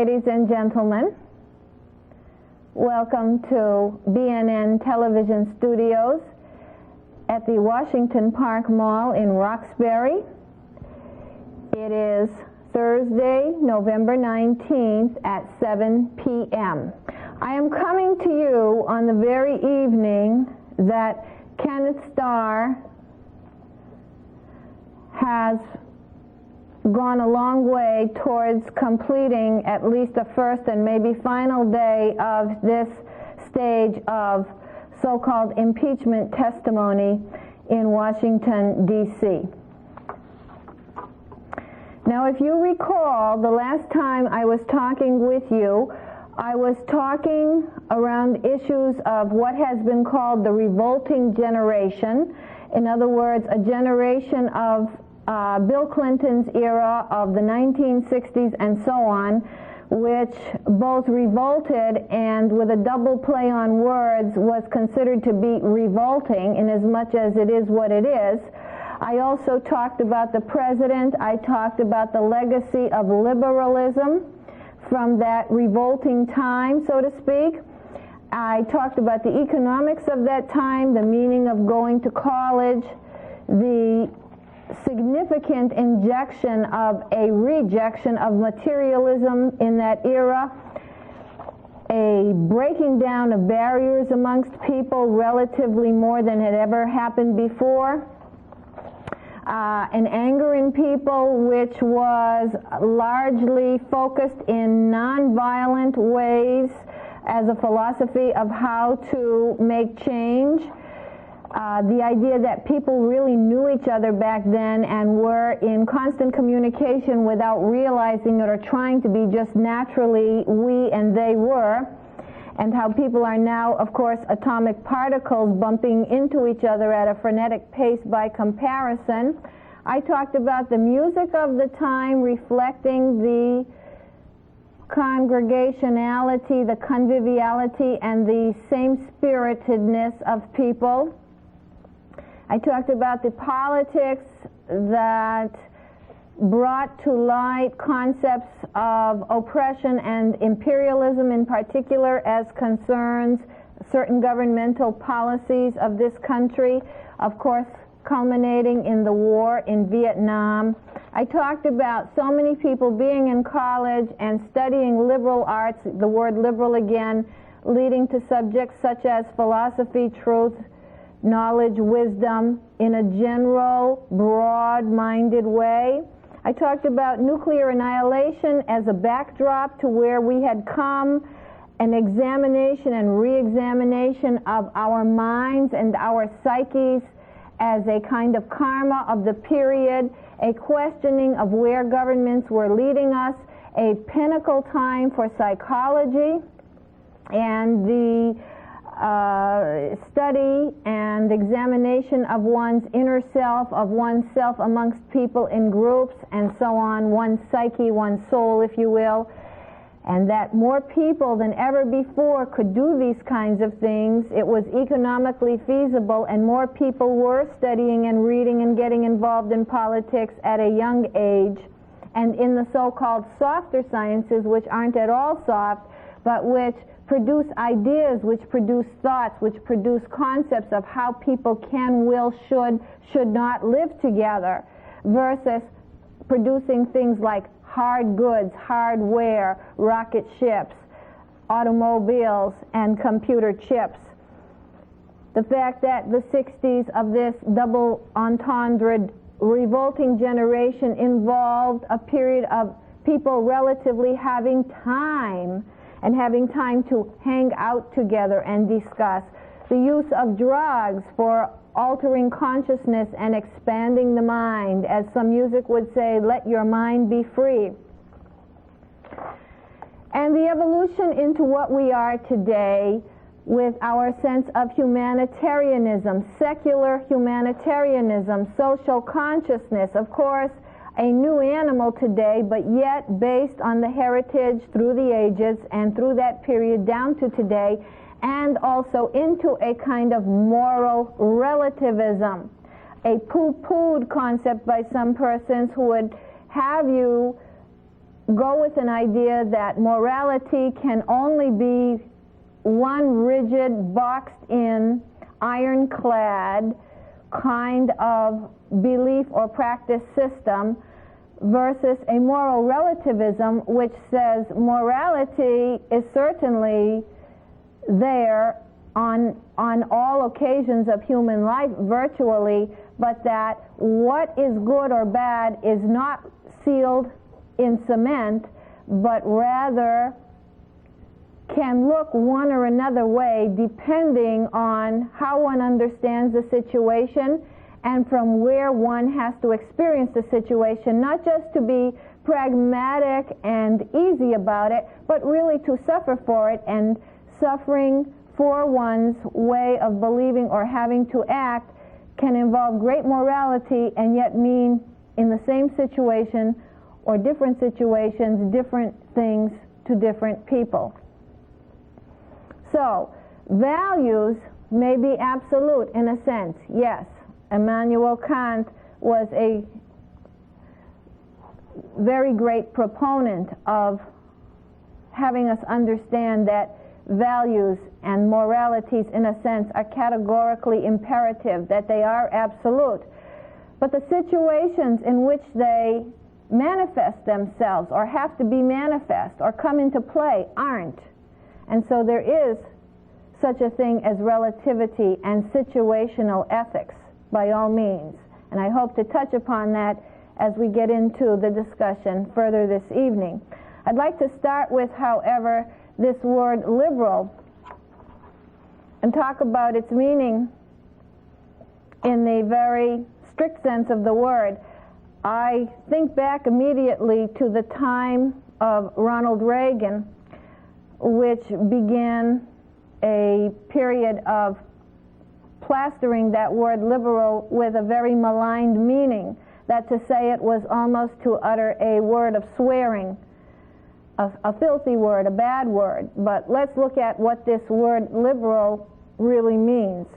Ladies and gentlemen, welcome to BNN Television Studios at the Washington Park Mall in Roxbury. It is Thursday, November 19th at 7 p.m. I am coming to you on the very evening that Kenneth Starr has gone a long way towards completing at least the first and maybe final day of this stage of so-called impeachment testimony in Washington, D.C. Now, if you recall, the last time I was talking with you, I was talking around issues of what has been called the revolting generation. In other words, a generation of Bill Clinton's era of the 1960s and so on, which both revolted and, with a double play on words, was considered to be revolting in as much as it is what it is. I also talked about the president. I talked about the legacy of liberalism from that revolting time, so to speak. I talked about the economics of that time, the meaning of going to college, the significant injection of a rejection of materialism in that era, a breaking down of barriers amongst people, relatively more than had ever happened before, an anger in people which was largely focused in nonviolent ways as a philosophy of how to make change. The idea that people really knew each other back then and were in constant communication without realizing it or trying to be, just naturally we and they were, and how people are now, of course, atomic particles bumping into each other at a frenetic pace by comparison. I talked about the music of the time reflecting the congregationality, the conviviality, and the same-spiritedness of people. I talked about the politics that brought to light concepts of oppression and imperialism in particular as concerns certain governmental policies of this country, of course culminating in the war in Vietnam. I talked about so many people being in college and studying liberal arts, the word liberal again, leading to subjects such as philosophy, truth, knowledge, wisdom, in a general, broad-minded way. I talked about nuclear annihilation as a backdrop to where we had come, an examination and re-examination of our minds and our psyches as a kind of karma of the period, a questioning of where governments were leading us, a pinnacle time for psychology, and the study and examination of one's inner self, of oneself amongst people in groups, and so on, one's psyche, one's soul, if you will, and that more people than ever before could do these kinds of things. It was economically feasible, and more people were studying and reading and getting involved in politics at a young age, and in the so-called softer sciences, which aren't at all soft, but which produce ideas, which produce thoughts, which produce concepts of how people can, will, should not live together, versus producing things like hard goods, hardware, rocket ships, automobiles, and computer chips. The fact that the 60s of this double entendre revolting generation involved a period of people relatively having time, and having time to hang out together and discuss. the use of drugs for altering consciousness and expanding the mind. As some music would say, let your mind be free. And the evolution into what we are today with our sense of humanitarianism, secular humanitarianism, social consciousness, of course, a new animal today, but yet based on the heritage through the ages and through that period down to today, and also into a kind of moral relativism, a poo-pooed concept by some persons who would have you go with an idea that morality can only be one rigid, boxed-in, ironclad kind of belief or practice system versus a moral relativism which says morality is certainly there on all occasions of human life virtually, but that what is good or bad is not sealed in cement, but rather can look one or another way depending on how one understands the situation and from where one has to experience the situation, not just to be pragmatic and easy about it, but really to suffer for it, and suffering for one's way of believing or having to act can involve great morality and yet mean in the same situation or different situations, different things to different people. So, values may be absolute in a sense, yes. Immanuel Kant was a very great proponent of having us understand that values and moralities, in a sense, are categorically imperative, that they are absolute. But the situations in which they manifest themselves or have to be manifest or come into play aren't. And so there is such a thing as relativity and situational ethics, by all means. And I hope to touch upon that as we get into the discussion further this evening. I'd like to start with, however, this word liberal and talk about its meaning in the very strict sense of the word. I think back immediately to the time of Ronald Reagan, which began a period of plastering that word liberal with a very maligned meaning, that to say it was almost to utter a word of swearing, a filthy word, a bad word. But let's look at what this word liberal really means.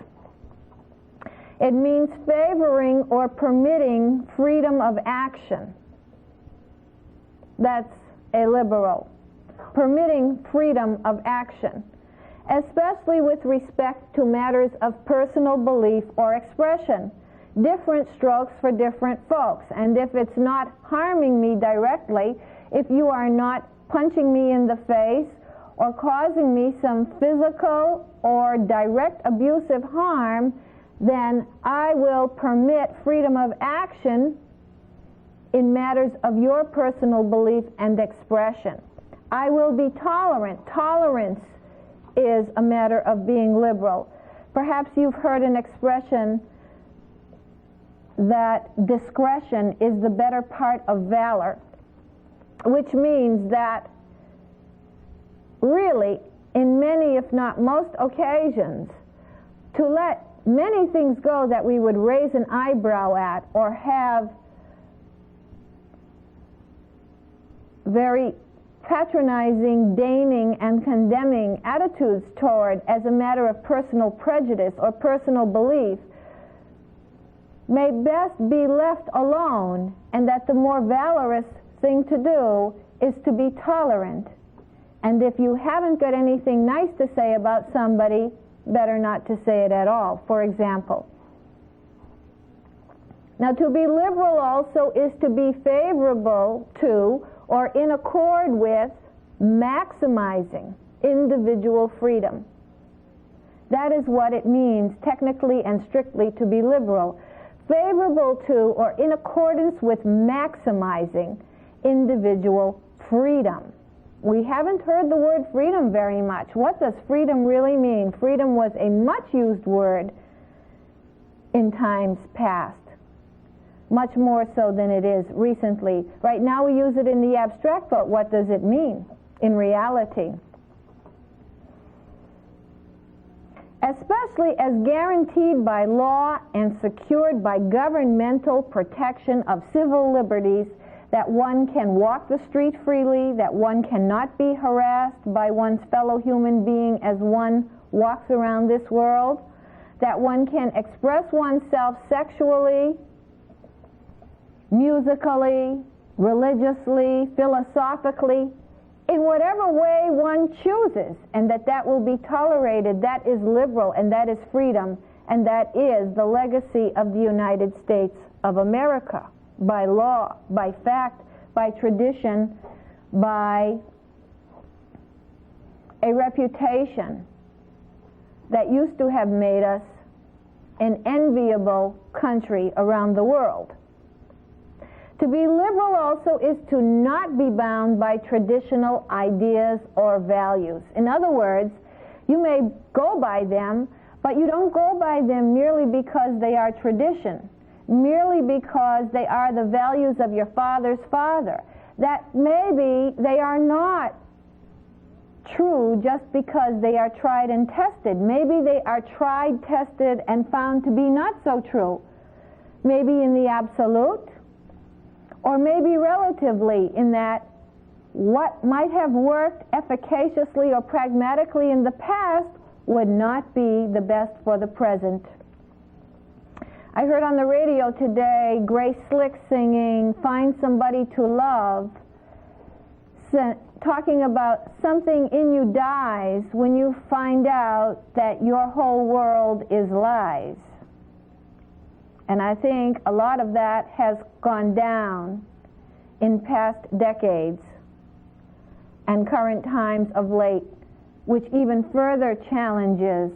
It means favoring or permitting freedom of action. That's a liberal. Permitting freedom of action, especially with respect to matters of personal belief or expression. Different strokes for different folks. And if it's not harming me directly, if you are not punching me in the face or causing me some physical or direct abusive harm, then I will permit freedom of action in matters of your personal belief and expression. I will be tolerant. Tolerance is a matter of being liberal. Perhaps you've heard an expression that discretion is the better part of valor, which means that really, in many, if not most occasions, to let many things go that we would raise an eyebrow at or have very patronizing, deigning, and condemning attitudes toward as a matter of personal prejudice or personal belief may best be left alone, and that the more valorous thing to do is to be tolerant. And if you haven't got anything nice to say about somebody, better not to say it at all, for example. Now, to be liberal also is to be favorable to or in accord with maximizing individual freedom. That is what it means technically and strictly to be liberal. Favorable to or in accordance with maximizing individual freedom. We haven't heard the word freedom very much. What does freedom really mean? Freedom was a much used word in times past, much more so than it is recently. Right now we use it in the abstract, but what does it mean in reality? Especially as guaranteed by law and secured by governmental protection of civil liberties, that one can walk the street freely, that one cannot be harassed by one's fellow human being as one walks around this world, that one can express oneself sexually, musically, religiously, philosophically, in whatever way one chooses, and that will be tolerated. That is liberal, and that is freedom, and that is the legacy of the United States of America, by law, by fact, by tradition, by a reputation that used to have made us an enviable country around the world. To be liberal also is to not be bound by traditional ideas or values. In other words, you may go by them, but you don't go by them merely because they are tradition, merely because they are the values of your father's father. That maybe they are not true just because they are tried and tested. Maybe they are tried, tested, and found to be not so true. Maybe in the absolute, or maybe relatively, in that what might have worked efficaciously or pragmatically in the past would not be the best for the present. I heard on the radio today Grace Slick singing "Find Somebody to Love," talking about something in you dies when you find out that your whole world is lies. And I think a lot of that has gone down in past decades and current times of late, which even further challenges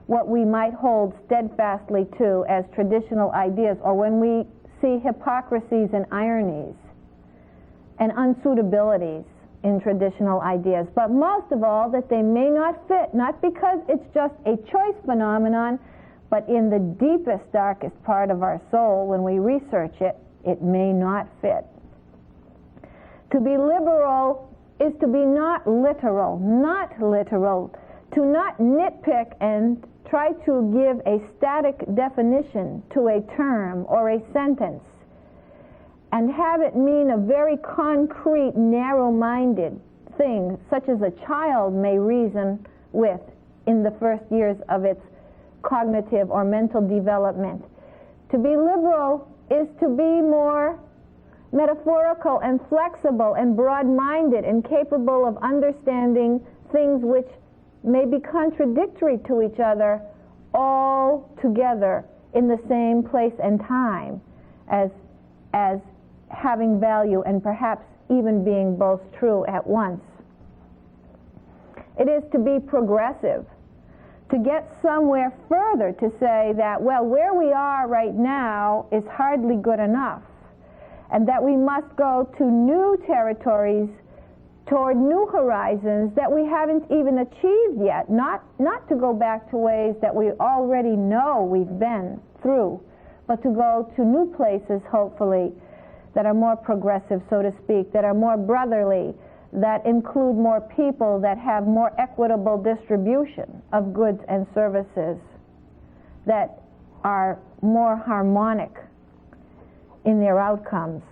what we might hold steadfastly to as traditional ideas, or when we see hypocrisies and ironies and unsuitabilities in traditional ideas. But most of all, that they may not fit, not because it's just a choice phenomenon, but in the deepest, darkest part of our soul, when we research it, it may not fit. To be liberal is to be not literal, to not nitpick and try to give a static definition to a term or a sentence and have it mean a very concrete, narrow-minded thing, such as a child may reason with in the first years of its cognitive or mental development. To be liberal is to be more metaphorical and flexible and broad-minded and capable of understanding things which may be contradictory to each other all together in the same place and time as having value and perhaps even being both true at once. It is to be progressive, to get somewhere further, to say that, well, where we are right now is hardly good enough, and that we must go to new territories, toward new horizons that we haven't even achieved yet, not to go back to ways that we already know we've been through, but to go to new places, hopefully, that are more progressive, so to speak, that are more brotherly, that include more people, that have more equitable distribution of goods and services, that are more harmonic in their outcomes.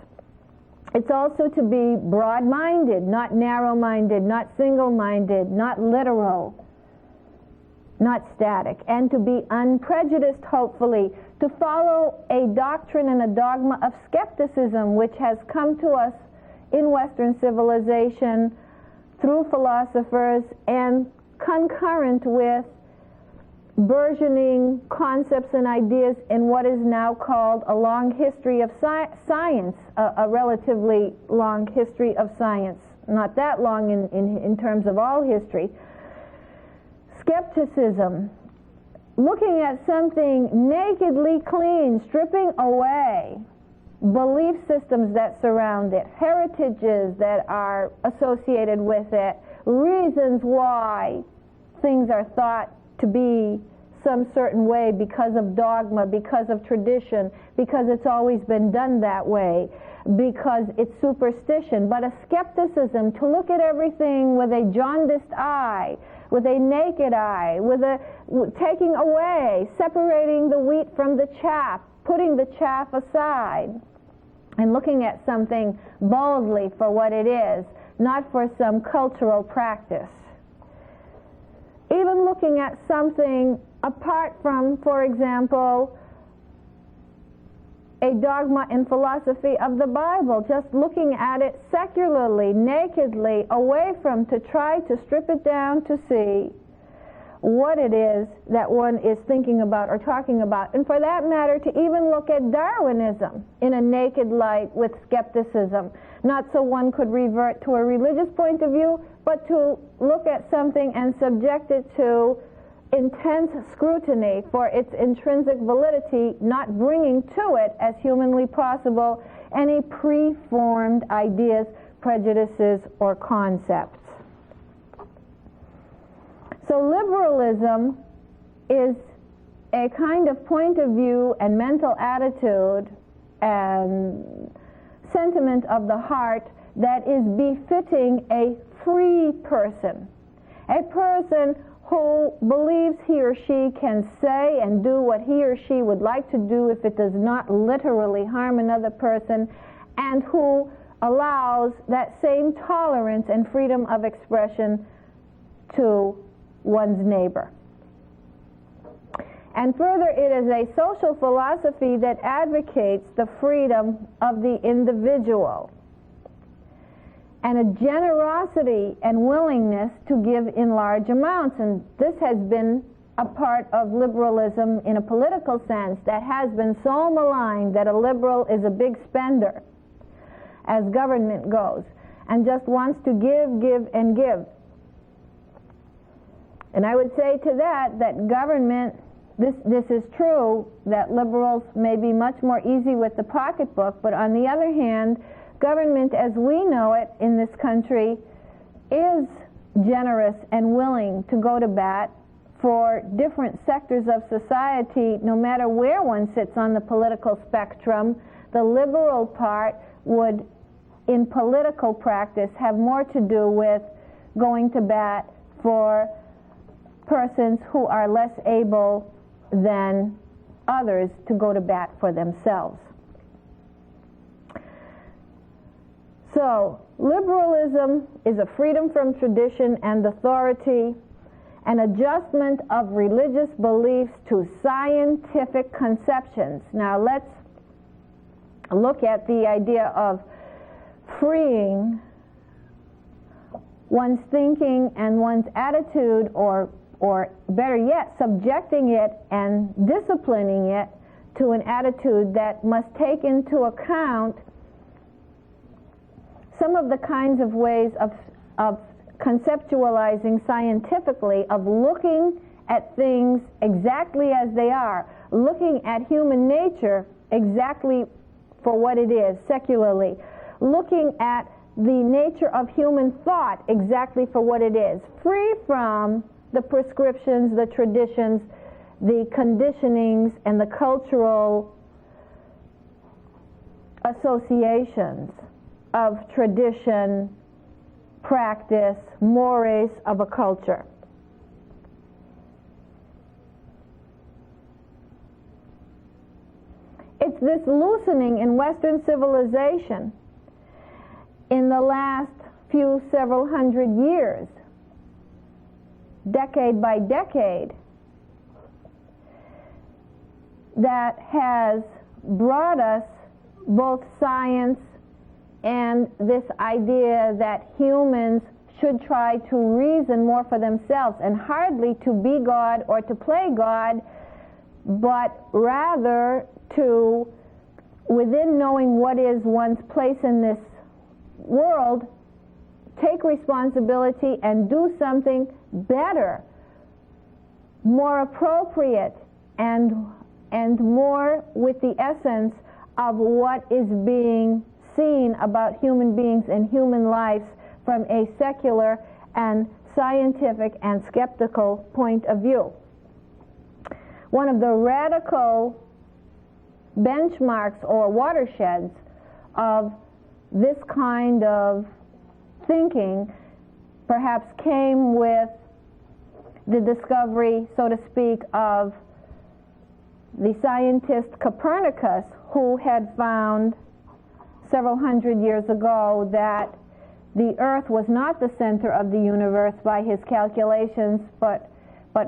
It's also to be broad-minded, not narrow-minded, not single-minded, not literal, not static, and to be unprejudiced, hopefully, to follow a doctrine and a dogma of skepticism which has come to us in Western civilization through philosophers and concurrent with burgeoning concepts and ideas in what is now called a long history of science, a relatively long history of science, not that long in terms of all history. Skepticism, looking at something nakedly clean, stripping away belief systems that surround it, heritages that are associated with it, reasons why things are thought to be some certain way because of dogma, because of tradition, because it's always been done that way, because it's superstition, but a skepticism to look at everything with a jaundiced eye, with a naked eye, with a taking away, separating the wheat from the chaff, putting the chaff aside, and looking at something boldly for what it is, not for some cultural practice. Even looking at something apart from, for example, a dogma in philosophy of the Bible, just looking at it secularly, nakedly, away from, to try to strip it down to see what it is that one is thinking about or talking about. And for that matter, to even look at Darwinism in a naked light with skepticism, not so one could revert to a religious point of view, but to look at something and subject it to intense scrutiny for its intrinsic validity, not bringing to it, as humanly possible, any preformed ideas, prejudices, or concepts. So liberalism is a kind of point of view and mental attitude and sentiment of the heart that is befitting a free person, a person who believes he or she can say and do what he or she would like to do if it does not literally harm another person, and who allows that same tolerance and freedom of expression to one's neighbor. And further, it is a social philosophy that advocates the freedom of the individual and a generosity and willingness to give in large amounts. And this has been a part of liberalism in a political sense that has been so maligned, that a liberal is a big spender as government goes and just wants to give, give, and give. And I would say to that government, this is true, that liberals may be much more easy with the pocketbook, but on the other hand, government as we know it in this country is generous and willing to go to bat for different sectors of society, no matter where one sits on the political spectrum. The liberal part would, in political practice, have more to do with going to bat for persons who are less able than others to go to bat for themselves. So, liberalism is a freedom from tradition and authority, an adjustment of religious beliefs to scientific conceptions. Now let's look at the idea of freeing one's thinking and one's attitude, or better yet, subjecting it and disciplining it to an attitude that must take into account some of the kinds of ways of conceptualizing scientifically, of looking at things exactly as they are, looking at human nature exactly for what it is, secularly, looking at the nature of human thought exactly for what it is, free from the prescriptions, the traditions, the conditionings, and the cultural associations of tradition, practice, mores of a culture. It's this loosening in Western civilization in the last several hundred years, decade by decade, that has brought us both science and this idea that humans should try to reason more for themselves, and hardly to be God or to play God, but rather to, within knowing what is one's place in this world, take responsibility and do something better, more appropriate, and more with the essence of what is being seen about human beings and human lives from a secular and scientific and skeptical point of view. One of the radical benchmarks or watersheds of this kind of thinking perhaps came with the discovery, so to speak, of the scientist Copernicus, who had found several hundred years ago that the Earth was not the center of the universe by his calculations, but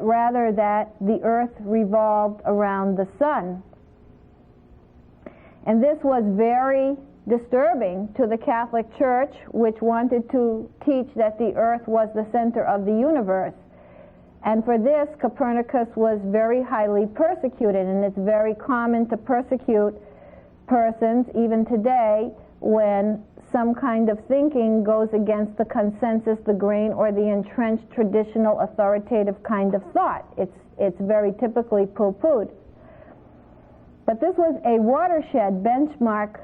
rather that the Earth revolved around the sun. And this was very disturbing to the Catholic Church, which wanted to teach that the Earth was the center of the universe. And for this, Copernicus was very highly persecuted, and it's very common to persecute persons, even today, when some kind of thinking goes against the consensus, the grain, or the entrenched traditional authoritative kind of thought. It's very typically poo-pooed. But this was a watershed benchmark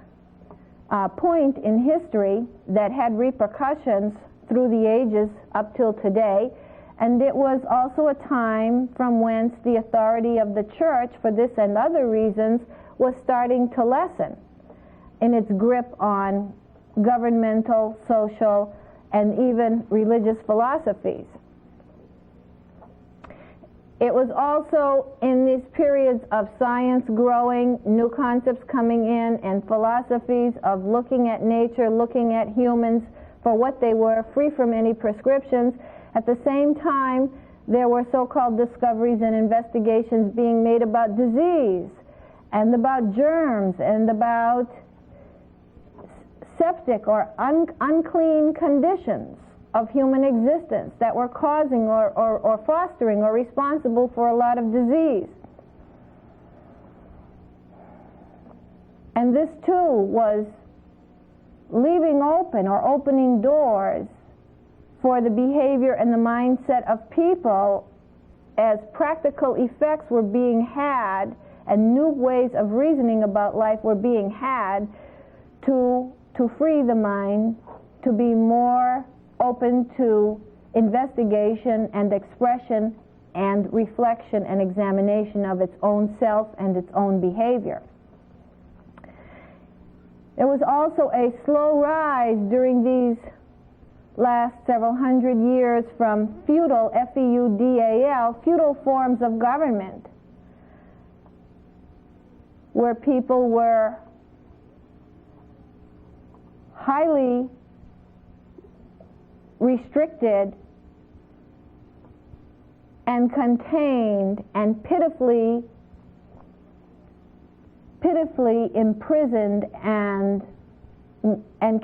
point in history that had repercussions through the ages up till today, and it was also a time from whence the authority of the Church, for this and other reasons, was starting to lessen in its grip on governmental, social, and even religious philosophies. It was also in these periods of science growing, new concepts coming in, and philosophies of looking at nature, looking at humans for what they were, free from any prescriptions. At the same time, there were so-called discoveries and investigations being made about disease, and about germs, and about septic or unclean conditions of human existence that were causing or fostering or responsible for a lot of disease. And this too was leaving open or opening doors for the behavior and the mindset of people as practical effects were being had and new ways of reasoning about life were being had to free the mind to be more open to investigation and expression and reflection and examination of its own self and its own behavior. There was also a slow rise during these last several hundred years from feudal, F-E-U-D-A-L, feudal forms of government, where people were highly restricted and contained and pitifully imprisoned and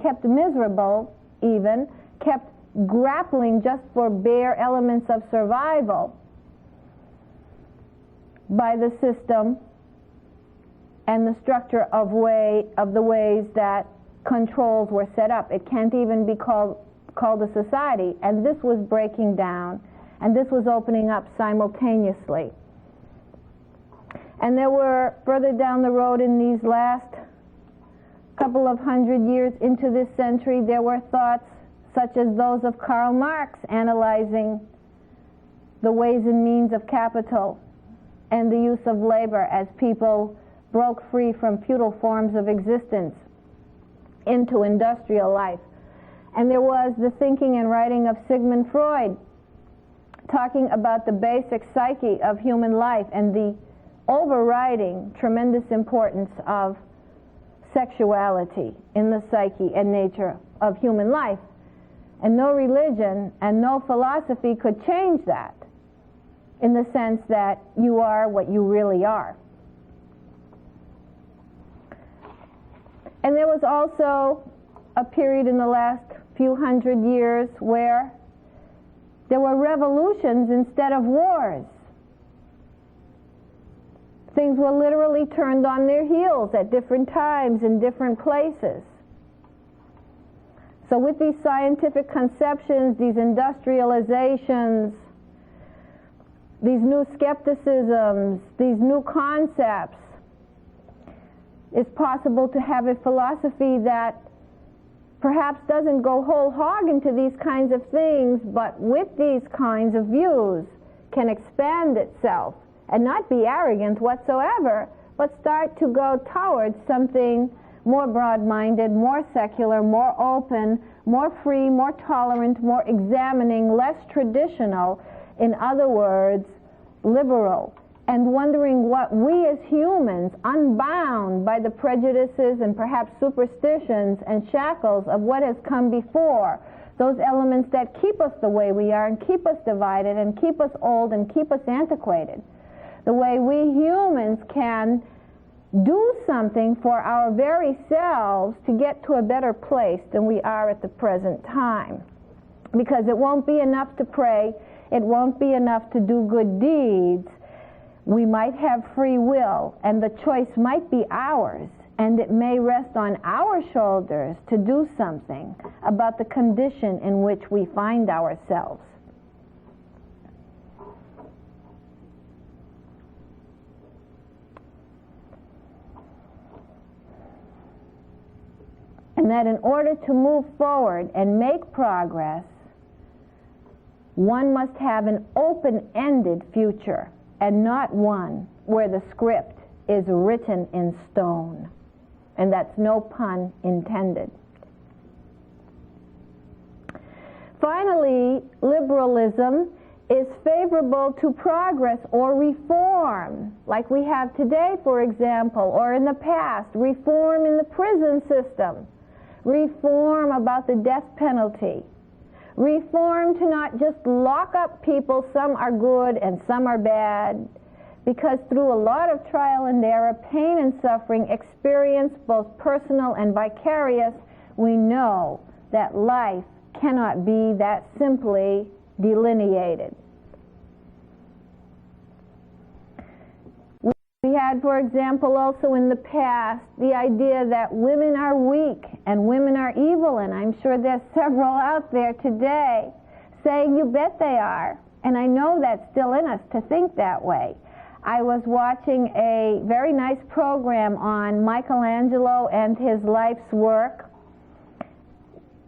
kept miserable, even kept grappling just for bare elements of survival by the system and the structure of the ways that controls were set up. It can't even be called a society. And this was breaking down, and this was opening up simultaneously. And there were, further down the road in these last couple of hundred years into this century, there were thoughts such as those of Karl Marx analyzing the ways and means of capital and the use of labor as people broke free from feudal forms of existence into industrial life. And there was the thinking and writing of Sigmund Freud, talking about the basic psyche of human life and the overriding tremendous importance of sexuality in the psyche and nature of human life. And no religion and no philosophy could change that, in the sense that you are what you really are. And there was also a period in the last few hundred years where there were revolutions instead of wars. Things were literally turned on their heels at different times in different places. So with these scientific conceptions, these industrializations, these new skepticisms, these new concepts, It's possible to have a philosophy that perhaps doesn't go whole hog into these kinds of things, but with these kinds of views can expand itself and not be arrogant whatsoever, but start to go towards something more broad-minded, more secular, more open, more free, more tolerant, more examining, less traditional, in other words, liberal, and wondering what we as humans, unbound by the prejudices and perhaps superstitions and shackles of what has come before, those elements that keep us the way we are and keep us divided and keep us old and keep us antiquated, the way we humans can do something for our very selves to get to a better place than we are at the present time. Because it won't be enough to pray, it won't be enough to do good deeds. We might have free will, and the choice might be ours, and it may rest on our shoulders to do something about the condition in which we find ourselves. And that in order to move forward and make progress, one must have an open-ended future and not one where the script is written in stone. And that's no pun intended. Finally, liberalism is favorable to progress or reform, like we have today, for example, or in the past, reform in the prison system, reform about the death penalty, reform to not just lock up people, some are good and some are bad, because through a lot of trial and error, pain and suffering, experience both personal and vicarious, we know that life cannot be that simply delineated. We had, for example, also in the past, the idea that women are weak and women are evil, and I'm sure there's several out there today saying, you bet they are. And I know that's still in us to think that way. I was watching a very nice program on Michelangelo and his life's work,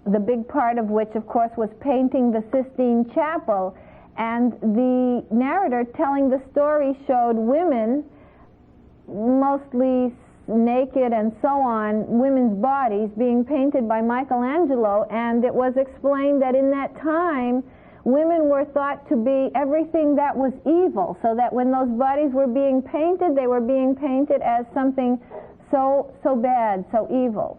the big part of which, of course, was painting the Sistine Chapel. And the narrator telling the story showed women, mostly naked and so on, women's bodies being painted by Michelangelo, and it was explained that in that time women were thought to be everything that was evil, so that when those bodies were being painted, they were being painted as something so bad, so evil.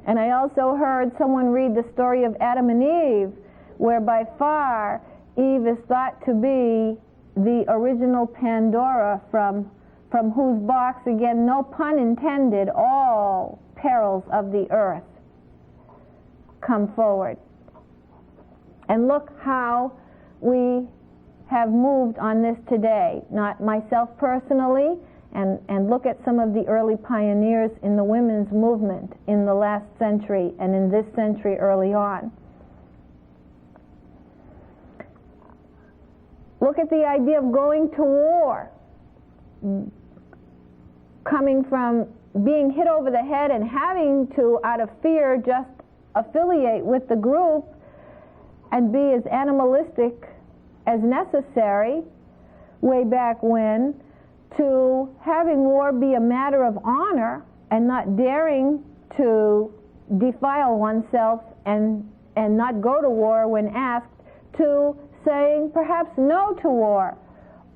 And I also heard someone read the story of Adam and Eve, where by far Eve is thought to be the original Pandora from whose box, again, no pun intended, all perils of the earth come forward. And look how we have moved on this today, not myself personally, and look at some of the early pioneers in the women's movement in the last century and in this century early on. Look at the idea of going to war, coming from being hit over the head and having to, out of fear, just affiliate with the group and be as animalistic as necessary way back when, to having war be a matter of honor and not daring to defile oneself and not go to war when asked, to saying perhaps no to war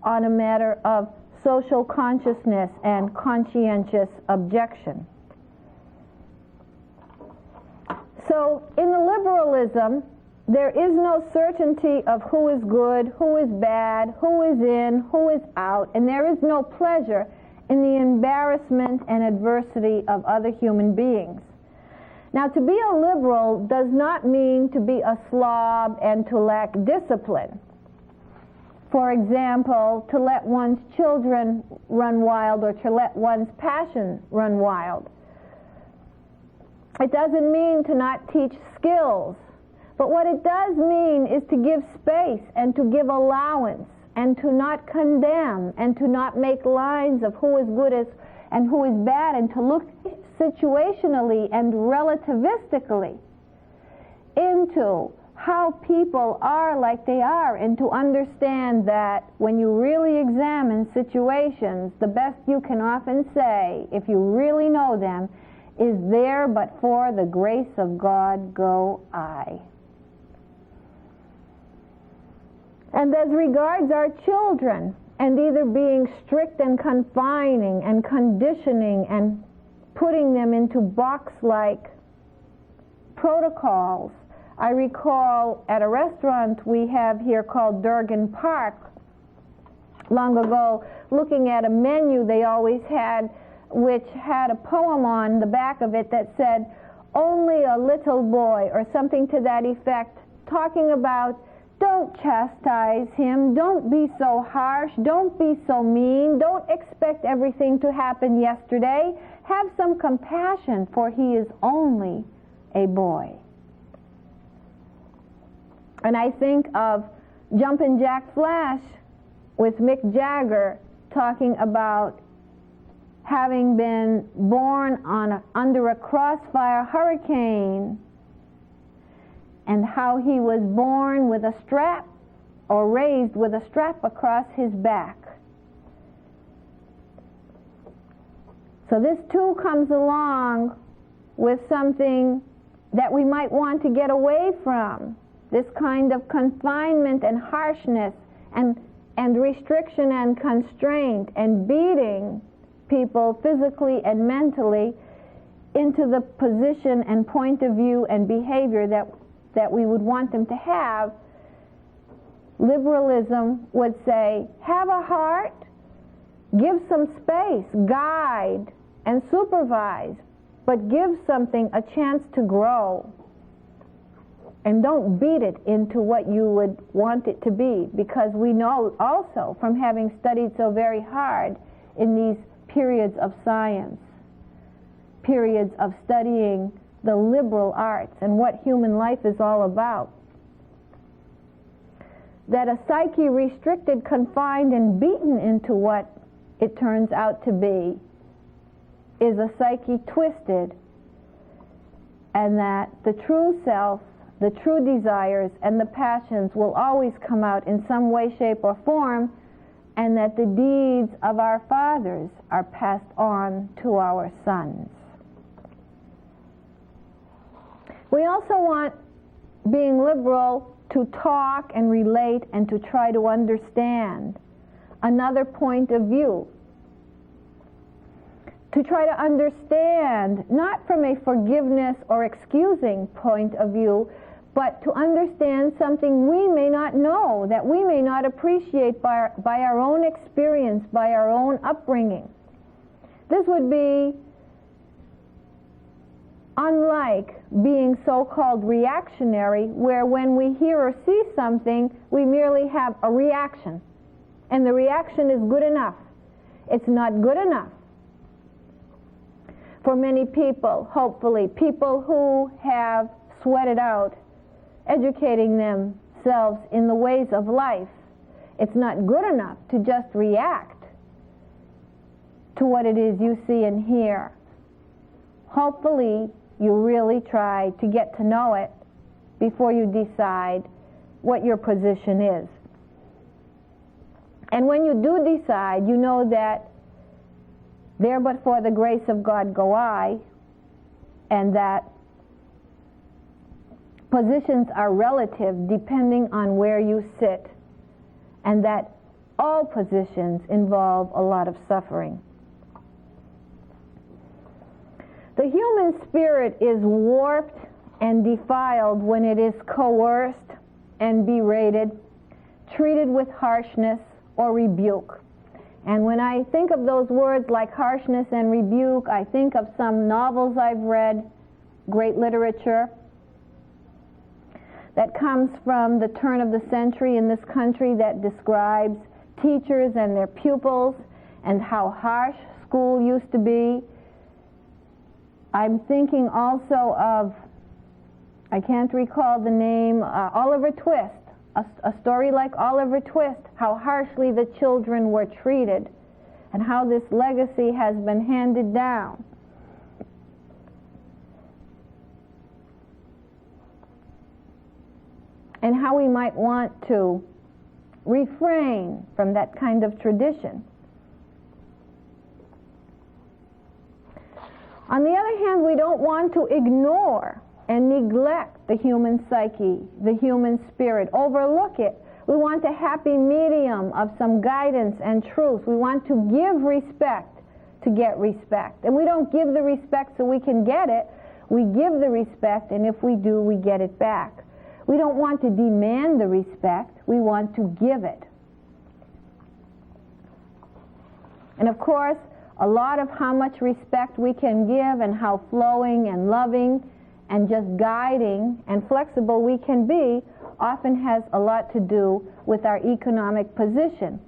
on a matter of social consciousness and conscientious objection. So in the liberalism, there is no certainty of who is good, who is bad, who is in, who is out, and there is no pleasure in the embarrassment and adversity of other human beings. Now, to be a liberal does not mean to be a slob and to lack discipline. For example, to let one's children run wild or to let one's passion run wild. It doesn't mean to not teach skills, but what it does mean is to give space and to give allowance and to not condemn and to not make lines of who is good and who is bad, and to look situationally and relativistically into how people are like they are, and to understand that when you really examine situations, the best you can often say, if you really know them, is there but for the grace of God go I. And as regards our children, and either being strict and confining and conditioning and putting them into box-like protocols, I recall at a restaurant we have here called Durgan Park, long ago, looking at a menu they always had, which had a poem on the back of it that said, "Only a little boy," or something to that effect, talking about, don't chastise him, don't be so harsh, don't be so mean, don't expect everything to happen yesterday, have some compassion, for he is only a boy. And I think of Jumpin' Jack Flash with Mick Jagger talking about having been born under a crossfire hurricane, and how he was born with a strap, or raised with a strap across his back. So this too comes along with something that we might want to get away from, this kind of confinement and harshness and restriction and constraint and beating people physically and mentally into the position and point of view and behavior that we would want them to have. Liberalism would say, have a heart, give some space, guide and supervise, but give something a chance to grow. And don't beat it into what you would want it to be, because we know also from having studied so very hard in these periods of science, periods of studying the liberal arts and what human life is all about, that a psyche restricted, confined, and beaten into what it turns out to be is a psyche twisted, and that the true self, the true desires, and the passions will always come out in some way, shape, or form, and that the deeds of our fathers are passed on to our sons. We also want, being liberal, to talk and relate and to try to understand another point of view. To try to understand, not from a forgiveness or excusing point of view, but to understand something we may not know, that we may not appreciate by our own experience, by our own upbringing. This would be unlike being so-called reactionary, where when we hear or see something, we merely have a reaction. And the reaction is good enough. It's not good enough. For many people, hopefully, people who have sweated out educating themselves in the ways of life, it's not good enough to just react to what it is you see and hear. Hopefully, you really try to get to know it before you decide what your position is. And when you do decide, you know that there but for the grace of God go I, and that positions are relative depending on where you sit, and that all positions involve a lot of suffering. The human spirit is warped and defiled when it is coerced and berated, treated with harshness or rebuke. And when I think of those words like harshness and rebuke, I think of some novels I've read, great literature, that comes from the turn of the century in this country, that describes teachers and their pupils and how harsh school used to be. I'm thinking also of, I can't recall the name, Oliver Twist, a story like Oliver Twist, how harshly the children were treated and how this legacy has been handed down. And how we might want to refrain from that kind of tradition. On the other hand, we don't want to ignore and neglect the human psyche, the human spirit, overlook it. We want a happy medium of some guidance and truth. We want to give respect to get respect. And we don't give the respect so we can get it. We give the respect, and if we do, we get it back. We don't want to demand the respect. We want to give it. And of course, a lot of how much respect we can give and how flowing and loving and just guiding and flexible we can be often has a lot to do with our economic position.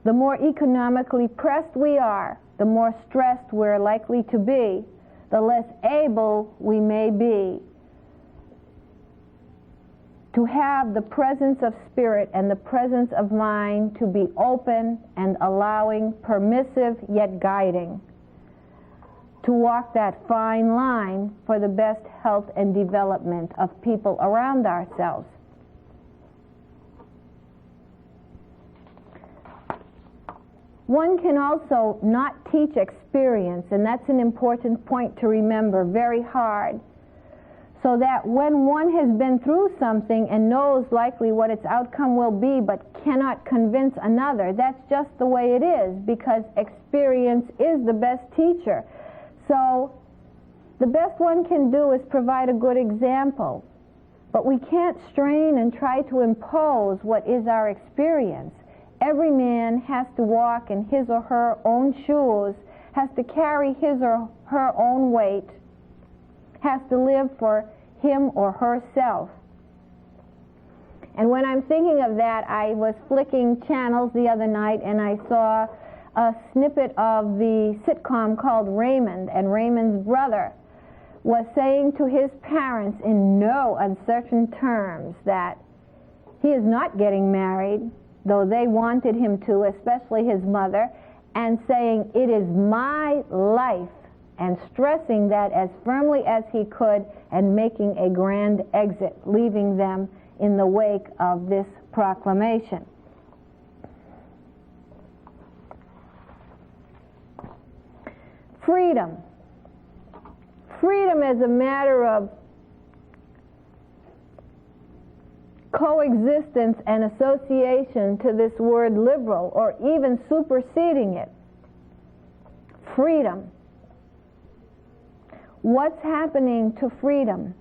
The more economically pressed we are, the more stressed we're likely to be, the less able we may be to have the presence of spirit and the presence of mind to be open and allowing, permissive yet guiding, to walk that fine line for the best health and development of people around ourselves. One can also not teach experience, and that's an important point to remember, very hard. So that when one has been through something and knows likely what its outcome will be but cannot convince another, that's just the way it is, because experience is the best teacher. So the best one can do is provide a good example. But we can't strain and try to impose what is our experience. Every man has to walk in his or her own shoes, has to carry his or her own weight, has to live for him or herself. And when I'm thinking of that, I was flicking channels the other night and I saw a snippet of the sitcom called Raymond, and Raymond's brother was saying to his parents in no uncertain terms that he is not getting married, though they wanted him to, especially his mother, and saying, "It is my life," and stressing that as firmly as he could and making a grand exit, leaving them in the wake of this proclamation. Freedom. Freedom is a matter of coexistence and association to this word liberal, or even superseding it. Freedom. What's happening to freedom?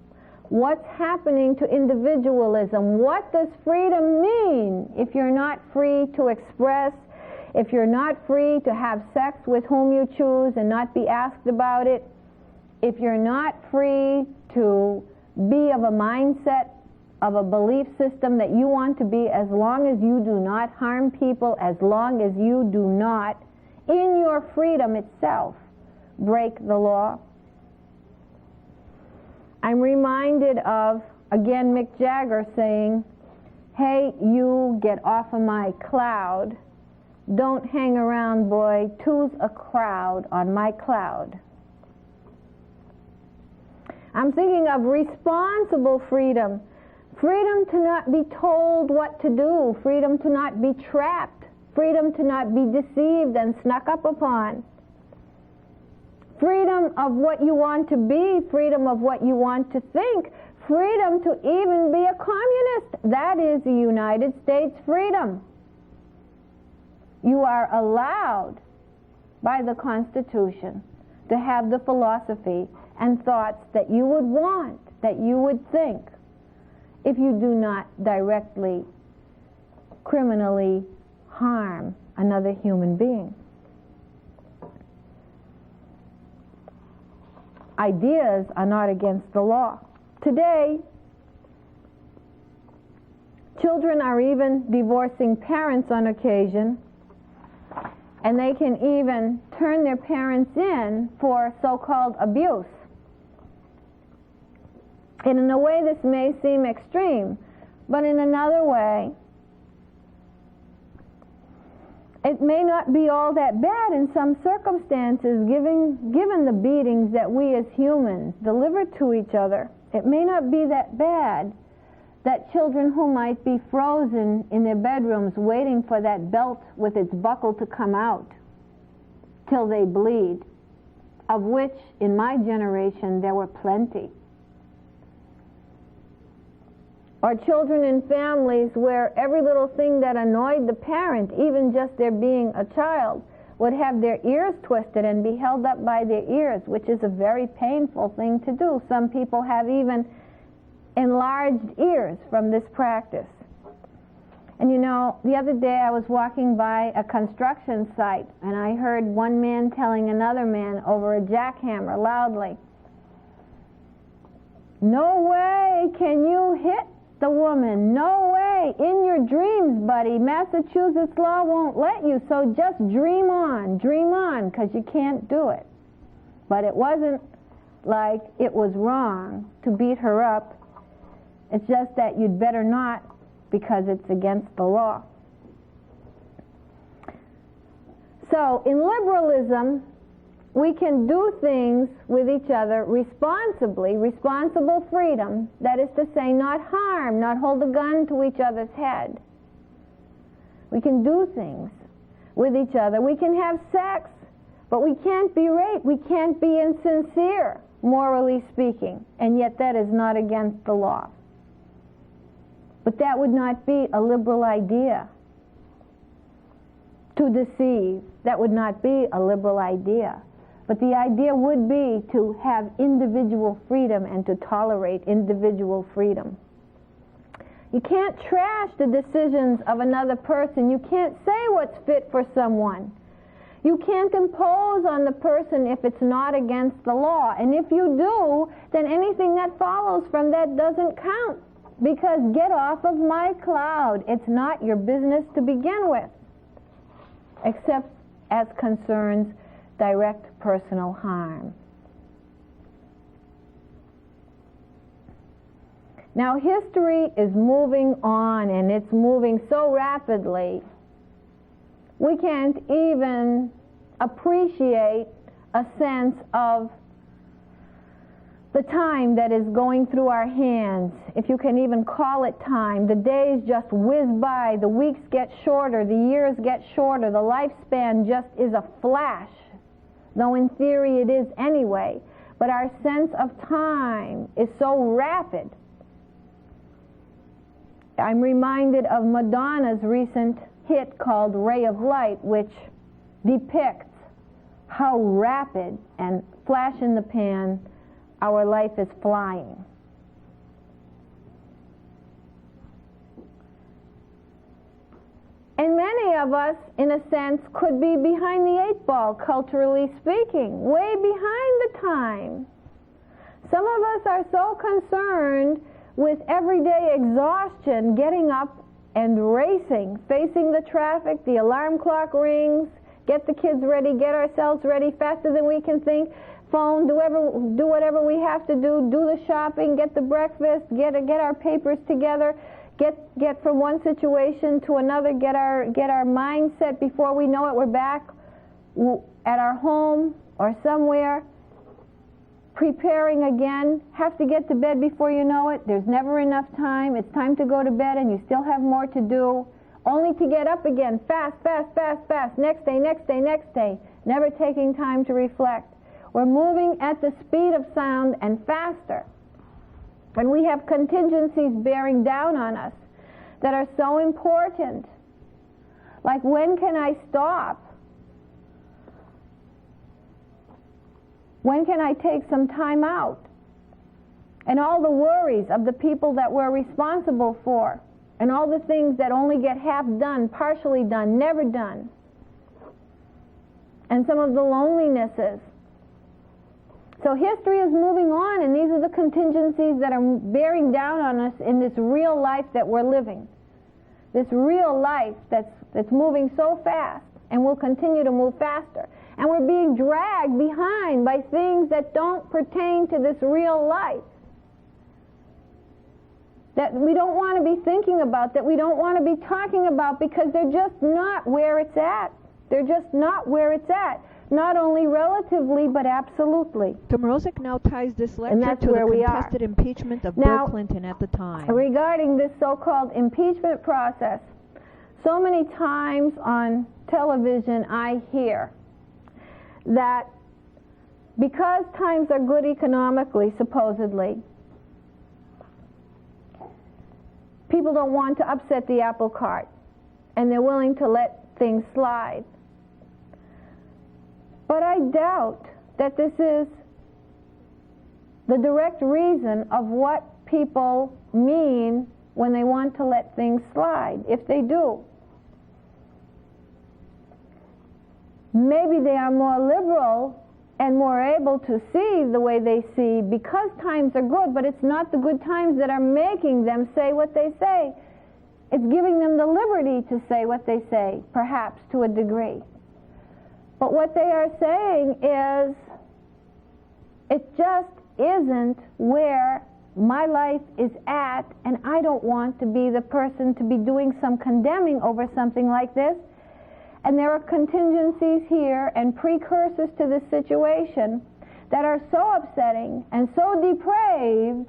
What's happening to individualism? What does freedom mean if you're not free to express, if you're not free to have sex with whom you choose and not be asked about it, if you're not free to be of a mindset, of a belief system that you want to be, as long as you do not harm people, as long as you do not, in your freedom itself, break the law? I'm reminded of, again, Mick Jagger saying, "Hey, you, get off of my cloud. Don't hang around, boy. Two's a crowd on my cloud." I'm thinking of responsible freedom. Freedom to not be told what to do. Freedom to not be trapped. Freedom to not be deceived and snuck up upon. Freedom of what you want to be, freedom of what you want to think, freedom to even be a communist. That is the United States freedom. You are allowed by the Constitution to have the philosophy and thoughts that you would want, that you would think, if you do not directly, criminally harm another human being. Ideas are not against the law. Today, children are even divorcing parents on occasion, and they can even turn their parents in for so-called abuse. And in a way, this may seem extreme, but in another way, It may not be all that bad in some circumstances, given the beatings that we as humans deliver to each other. It may not be that bad that children who might be frozen in their bedrooms waiting for that belt with its buckle to come out till they bleed, of which in my generation there were plenty. Or children in families where every little thing that annoyed the parent, even just their being a child, would have their ears twisted and be held up by their ears, which is a very painful thing to do. Some people have even enlarged ears from this practice. And you know, the other day I was walking by a construction site and I heard one man telling another man over a jackhammer loudly, "No way can you hit the woman. No way. In your dreams, buddy. Massachusetts law won't let you, so just dream on, because you can't do it." But it wasn't like it was wrong to beat her up. It's just that you'd better not, because it's against the law. So in liberalism, we can do things with each other responsibly, responsible freedom, that is to say, not harm, not hold a gun to each other's head. We can do things with each other. We can have sex, but we can't be raped. We can't be insincere, morally speaking, and yet that is not against the law. But that would not be a liberal idea. To deceive, that would not be a liberal idea. But the idea would be to have individual freedom and to tolerate individual freedom. You can't trash the decisions of another person. You can't say what's fit for someone. You can't impose on the person if it's not against the law. And if you do, then anything that follows from that doesn't count. Because get off of my cloud. It's not your business to begin with, except as concerns direct personal harm. Now history is moving on, and it's moving so rapidly we can't even appreciate a sense of the time that is going through our hands, if you can even call it time. The days just whiz by, the weeks get shorter, the years get shorter, the lifespan just is a flash, though in theory it is anyway. But our sense of time is so rapid. I'm reminded of Madonna's recent hit called Ray of Light, which depicts how rapid and flash in the pan our life is flying. And many of us, in a sense, could be behind the eight ball, culturally speaking, way behind the time. Some of us are so concerned with everyday exhaustion, getting up and racing, facing the traffic, the alarm clock rings, get the kids ready, get ourselves ready faster than we can think, phone, do whatever we have to do the shopping, get the breakfast, get our papers together, get from one situation to another, get our mindset. Before we know it, we're back at our home or somewhere, preparing again, have to get to bed before you know it. There's never enough time. It's time to go to bed and you still have more to do, only to get up again, fast, next day, never taking time to reflect. We're moving at the speed of sound and faster. And we have contingencies bearing down on us that are so important. Like, when can I stop? When can I take some time out? And all the worries of the people that we're responsible for, and all the things that only get half done, partially done, never done. And some of the lonelinesses. So history is moving on, and these are the contingencies that are bearing down on us in this real life that we're living. This real life that's moving so fast and will continue to move faster. And we're being dragged behind by things that don't pertain to this real life. that we don't want to be thinking about, that we don't want to be talking about, because they're just not where it's at. They're just not where it's at. Not only relatively, but absolutely. So Mroczek now ties this lecture to the contested impeachment of Bill Clinton at the time. Regarding this so-called impeachment process, so many times on television I hear that because times are good economically, supposedly, people don't want to upset the apple cart, and they're willing to let things slide. But I doubt that this is the direct reason of what people mean when they want to let things slide, if they do. Maybe they are more liberal and more able to see the way they see because times are good, but it's not the good times that are making them say what they say. It's giving them the liberty to say what they say, perhaps to a degree. But what they are saying is, it just isn't where my life is at, and I don't want to be the person to be doing some condemning over something like this. And there are contingencies here and precursors to this situation that are so upsetting and so depraved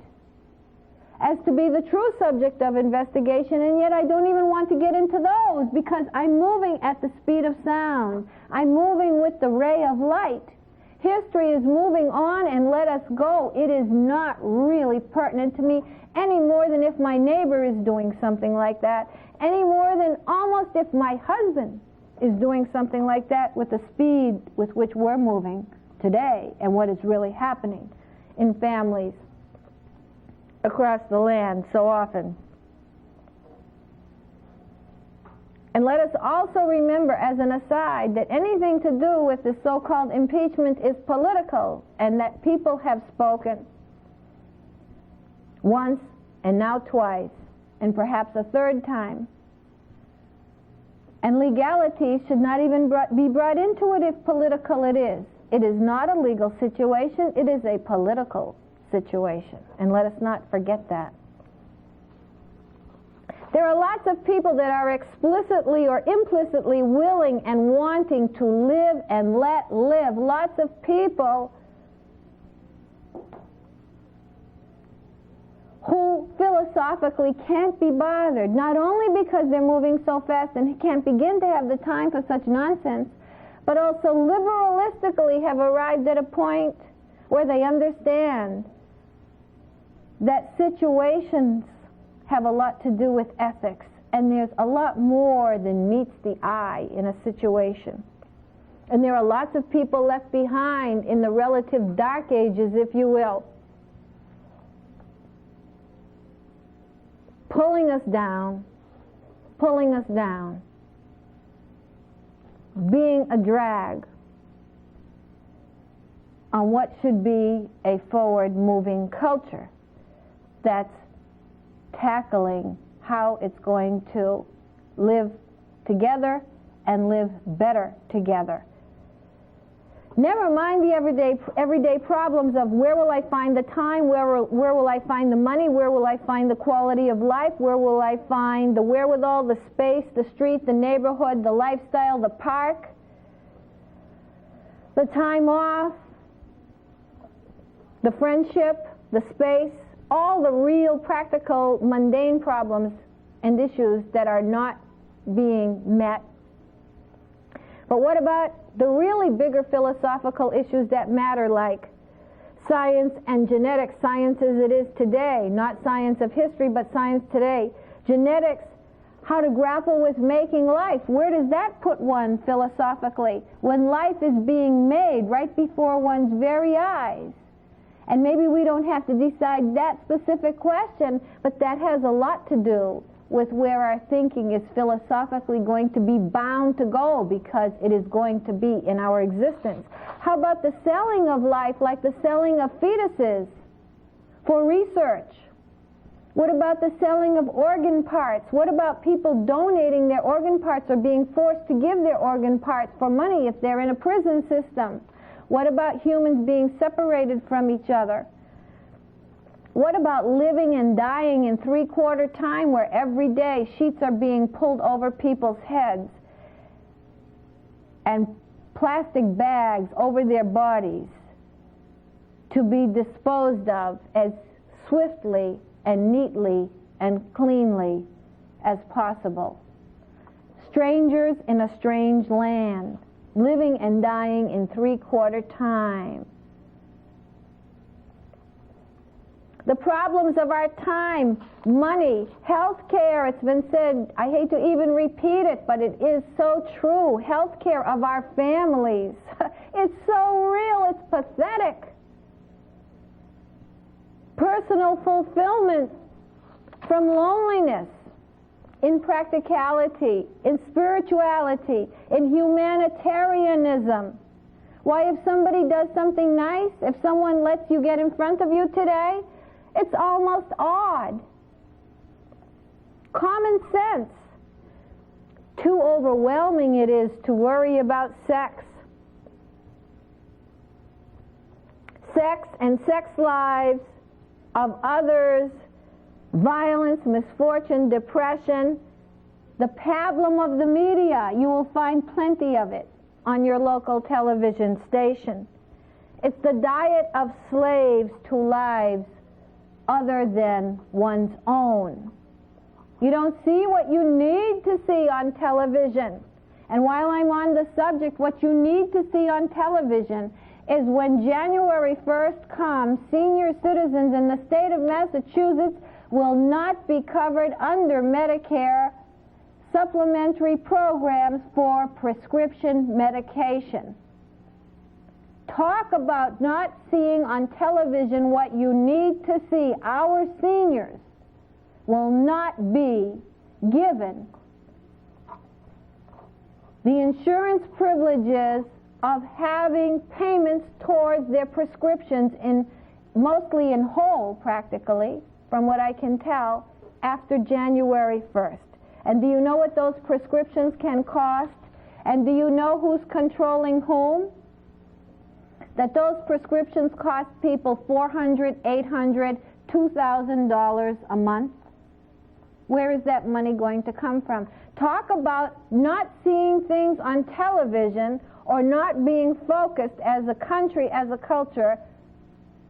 as to be the true subject of investigation, and yet I don't even want to get into those because I'm moving at the speed of sound. I'm moving with the ray of light. History is moving on and let us go. It is not really pertinent to me any more than if my neighbor is doing something like that, any more than almost if my husband is doing something like that, with the speed with which we're moving today and what is really happening in families across the land so often. And let us also remember, as an aside, that anything to do with the so-called impeachment is political, and that people have spoken once and now twice and perhaps a third time. And legality should not even be brought into it if political it is. It is not a legal situation, it is a political situation. And let us not forget that. There are lots of people that are explicitly or implicitly willing and wanting to live and let live. Lots of people who philosophically can't be bothered, not only because they're moving so fast and can't begin to have the time for such nonsense, but also liberalistically have arrived at a point where they understand that situations have a lot to do with ethics, and there's a lot more than meets the eye in a situation. And there are lots of people left behind in the relative dark ages, if you will, pulling us down, being a drag on what should be a forward-moving culture that's tackling how it's going to live together and live better together. Never mind the everyday problems of where will I find the time, where will I find the money, where will I find the quality of life, where will I find the wherewithal, the space, the street, the neighborhood, the lifestyle, the park, the time off, the friendship, the space, all the real practical mundane problems and issues that are not being met. But what about the really bigger philosophical issues that matter, like science and genetics, science as it is today, not science of history, but science today. Genetics, how to grapple with making life. Where does that put one philosophically when life is being made right before one's very eyes? And maybe we don't have to decide that specific question, but that has a lot to do with where our thinking is philosophically going to be bound to go, because it is going to be in our existence. How about the selling of life, like the selling of fetuses for research? What about the selling of organ parts? What about people donating their organ parts or being forced to give their organ parts for money if they're in a prison system? What about humans being separated from each other? What about living and dying in three-quarter time, where every day sheets are being pulled over people's heads and plastic bags over their bodies to be disposed of as swiftly and neatly and cleanly as possible? Strangers in a strange land, living and dying in three-quarter time. The problems of our time: money, health care. It's been said, I hate to even repeat it, but it is so true. Health care of our families. It's so real, it's pathetic. Personal fulfillment from loneliness, in practicality, in spirituality, in humanitarianism. Why, if somebody does something nice, if someone lets you get in front of you today, it's almost odd. Common sense. Too overwhelming it is to worry about sex. Sex and sex lives of others, violence, misfortune, depression, the pablum of the media. You will find plenty of it on your local television station. It's the diet of slaves to lives other than one's own. You don't see what you need to see on television. And while I'm on the subject, what you need to see on television is when January 1st comes, senior citizens in the state of Massachusetts will not be covered under Medicare supplementary programs for prescription medication. Talk about not seeing on television what you need to see. Our seniors will not be given the insurance privileges of having payments towards their prescriptions, mostly in whole, practically, from what I can tell, after January 1st. And do you know what those prescriptions can cost? And do you know who's controlling whom? That those prescriptions cost people $400, $800, $2,000 a month. Where is that money going to come from? Talk about not seeing things on television or not being focused as a country, as a culture,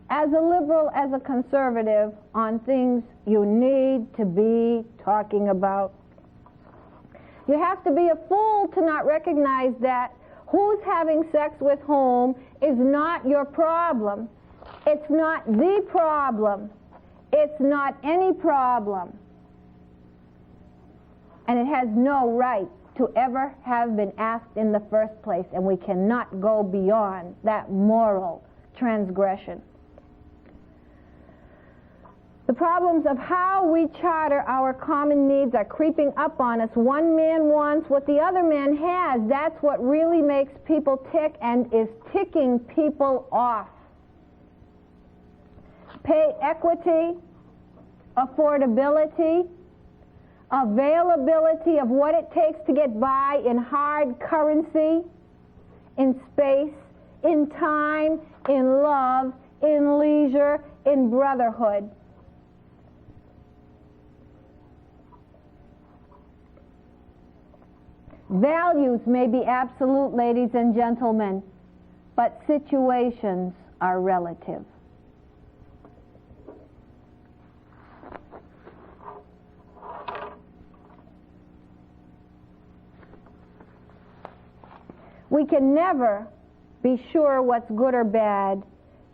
as a liberal, as a conservative, on things you need to be talking about. You have to be a fool to not recognize that who's having sex with whom is not your problem. It's not the problem. It's not any problem. And it has no right to ever have been asked in the first place, and we cannot go beyond that moral transgression. The problems of how we charter our common needs are creeping up on us. One man wants what the other man has. That's what really makes people tick and is ticking people off. Pay equity, affordability, availability of what it takes to get by in hard currency, in space, in time, in love, in leisure, in brotherhood. Values may be absolute, ladies and gentlemen, but situations are relative. We can never be sure what's good or bad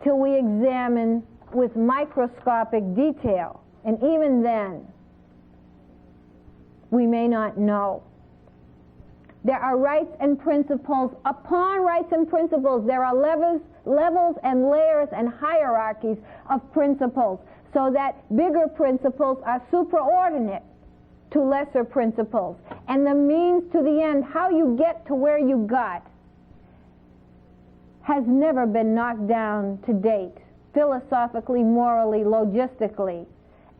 till we examine with microscopic detail, and even then, we may not know. There are rights and principles. Upon rights and principles, there are levels and layers and hierarchies of principles, so that bigger principles are supraordinate to lesser principles. And the means to the end, how you get to where you got, has never been knocked down to date, philosophically, morally, logistically,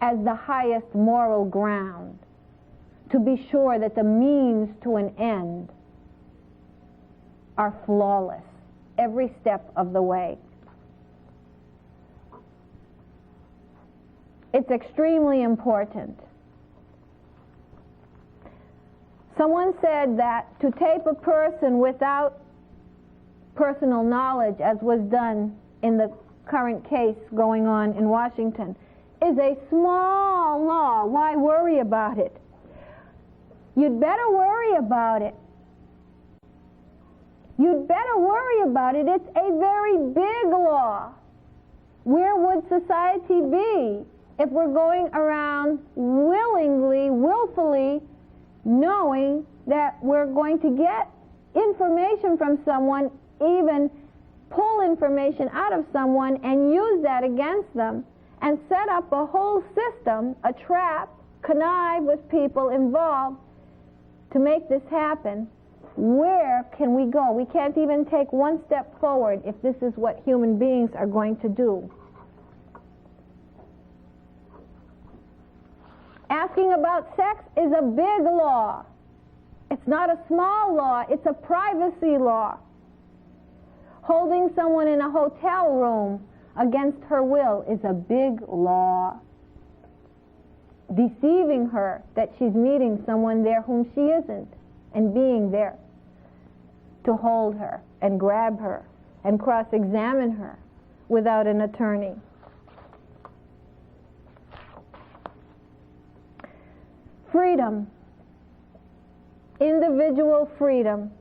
as the highest moral ground. To be sure that the means to an end are flawless every step of the way. It's extremely important. Someone said that to tape a person without personal knowledge, as was done in the current case going on in Washington, is a small law. Why worry about it? You'd better worry about it. You'd better worry about it. It's a very big law. Where would society be if we're going around willfully knowing that we're going to get information from someone, even pull information out of someone and use that against them, and set up a whole system, a trap, connive with people involved to make this happen? Where can we go? We can't even take one step forward if this is what human beings are going to do. Asking about sex is a big law. It's not a small law, it's a privacy law. Holding someone in a hotel room against her will is a big law. Deceiving her that she's meeting someone there whom she isn't, and being there to hold her and grab her and cross-examine her without an attorney. Freedom, individual freedom.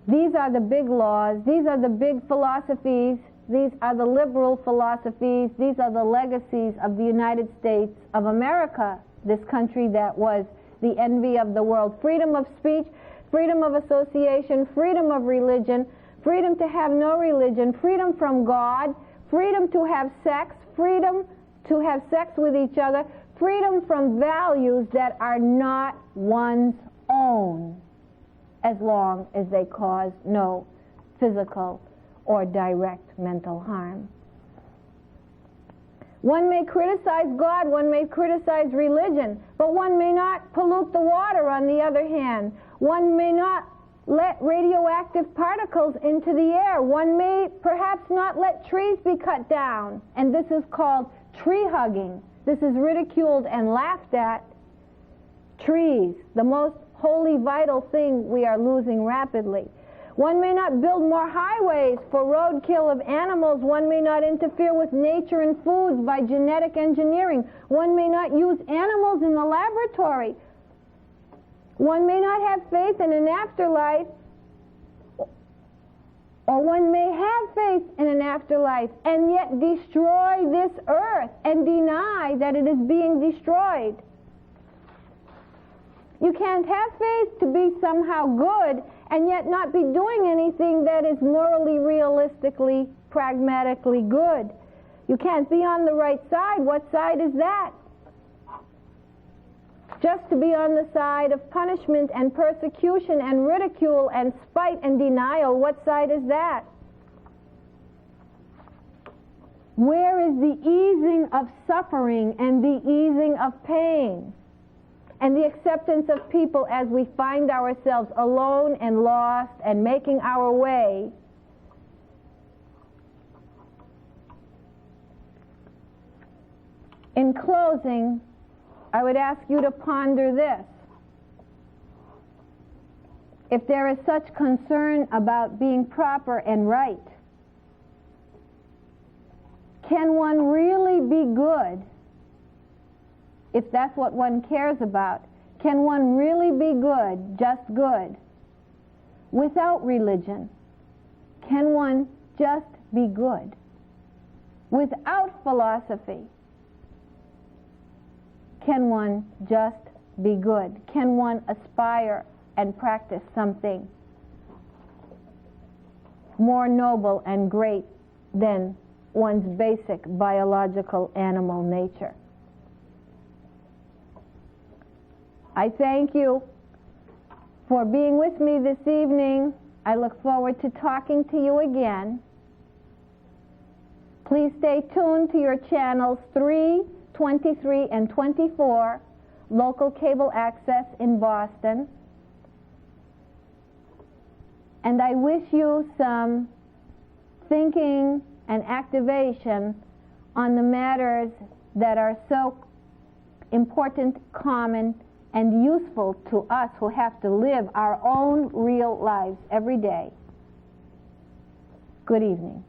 These are the big laws, these are the big philosophies, these are the liberal philosophies, these are the legacies of the United States of America, this country that was the envy of the world. Freedom of speech, freedom of association, freedom of religion, freedom to have no religion, freedom from God, freedom to have sex, freedom to have sex with each other, freedom from values that are not one's own, as long as they cause no physical or direct mental harm. One may criticize God, one may criticize religion, but one may not pollute the water on the other hand. One may not let radioactive particles into the air. One may perhaps not let trees be cut down. And this is called tree hugging. This is ridiculed and laughed at. Trees, the most holy, vital thing we are losing rapidly. One may not build more highways for roadkill of animals. One may not interfere with nature and foods by genetic engineering. One may not use animals in the laboratory. One may not have faith in an afterlife, or one may have faith in an afterlife and yet destroy this earth and deny that it is being destroyed. You can't have faith to be somehow good and yet not be doing anything that is morally, realistically, pragmatically good. You can't be on the right side. What side is that? Just to be on the side of punishment and persecution and ridicule and spite and denial, what side is that? Where is the easing of suffering and the easing of pain and the acceptance of people as we find ourselves alone and lost and making our way? In closing, I would ask you to ponder this. If there is such concern about being proper and right, can one really be good if that's what one cares about? Can one really be good, just good, without religion? Can one just be good without philosophy? Can one just be good? Can one aspire and practice something more noble and great than one's basic biological animal nature? I thank you for being with me this evening. I look forward to talking to you again. Please stay tuned to your channels 3, 23, and 24, local cable access in Boston. And I wish you some thinking and activation on the matters that are so important, common, and useful to us who have to live our own real lives every day. Good evening.